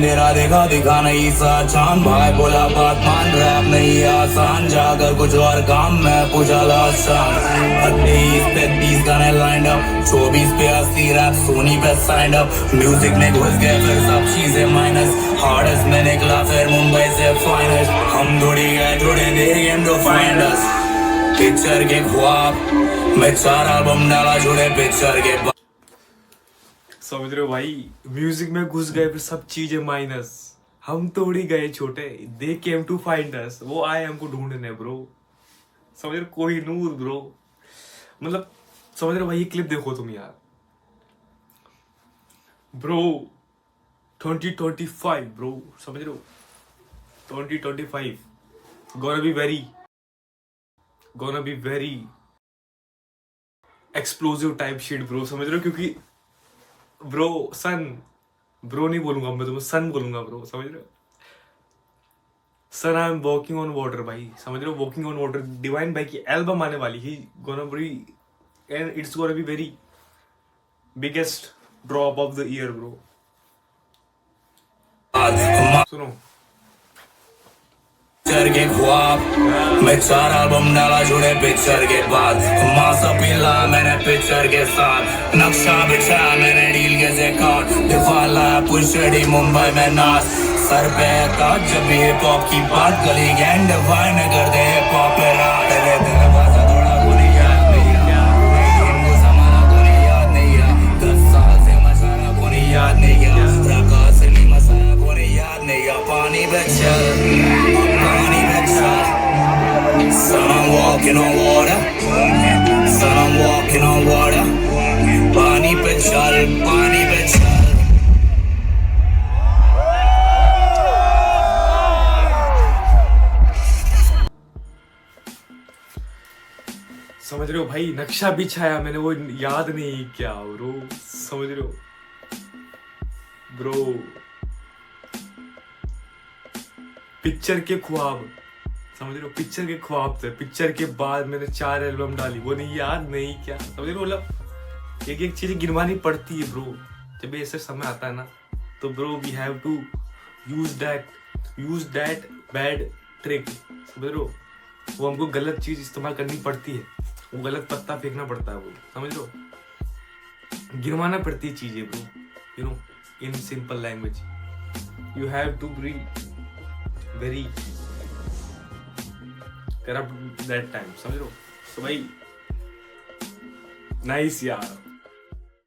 अंधेरा देखा दिखा नहीं सा चांद भाई बोला बात मान रैप नहीं आसान जाकर कुछ और काम मैं पूछा लास्ट शाम 23-35 गाने लाइंड अप 24 पे 80 रैप सोनी पे साइंड अप म्यूजिक में घुस गए फिर सब चीजें माइनस हार्डेस्ट में निकला फिर मुंबई से फाइनेस्ट हम थोड़ी गए थोड़े देर game to find us picture के ख्वाब मैं 4 एल्बम डाला जुड़े पिक्चर के समझ रहे हो भाई, म्यूजिक में घुस गए फिर सब चीजें माइनस हम तोड़ी गए छोटे दे केम टू फाइंड अस वो आए हमको ढूंढने ब्रो। समझ रहे हो, कोहिनूर ब्रो। मतलब समझ रहे हो भाई, ये क्लिप देखो तुम यार ब्रो 2025 ब्रो। समझ रहे हो 2025 gonna be very explosive type shit bro. समझ रहे हो, क्योंकि ब्रो सन ब्रो नहीं बोलूंगा मैं तुम्हें, सन बोलूंगा ब्रो। समझ रहे हो, son I am walking on water भाई। समझ रहे हो, वॉकिंग ऑन वाटर डिवाइन भाई की एल्बम आने वाली ही gonna be and it's gonna be very biggest drop of the year bro. सुनो पिक्चर के ख्वाब मैं 4 एल्बम डाला जुड़े पिक्चर के बाद मासा पिला मैंने पिक्चर के साथ नक्शा बिछाया मैंने डील के जेकाट दिफाला पुशड़ी मुंबई में नाच सर पे ताज जब भी हिप हॉप की बात गली गैंग डिवाइन कर दे हिप हॉप पे रात है तेरा भाषा थोड़ा कोई याद नहीं हिंदू समाना कोई याद नहीं 10 साल से मसाला कोई याद नहीं रखा असली मसाला कोई याद नहीं पानी पे चल Son, I'm walking on water. Son, I'm walking on water. पानी पे चल, पानी पे चल. समझ रहे हो भाई, नक्शा बिछाया मैंने वो याद नहीं क्या ब्रो। समझ रहे हो ब्रो, पिक्चर के ख्वाब। समझ रहे हो, पिक्चर के ख्वाब थे। पिक्चर के बाद मैंने 4 एल्बम डाली वो नहीं याद नहीं क्या। समझ रहे हो, मतलब एक एक चीज गिनवानी पड़ती है ब्रो। जब ऐसे समय आता है ना तो bro we have to use that bad trick. समझ रहे हो, वो हमको गलत चीज इस्तेमाल करनी पड़ती है, वो गलत पत्ता फेंकना पड़ता है वो। समझ रहे हो, गिनवाना पड़ती है चीजें bro. You know, in simple language you have to be very corrupt that time. समझ रहे हो, तो भाई नाइस यार।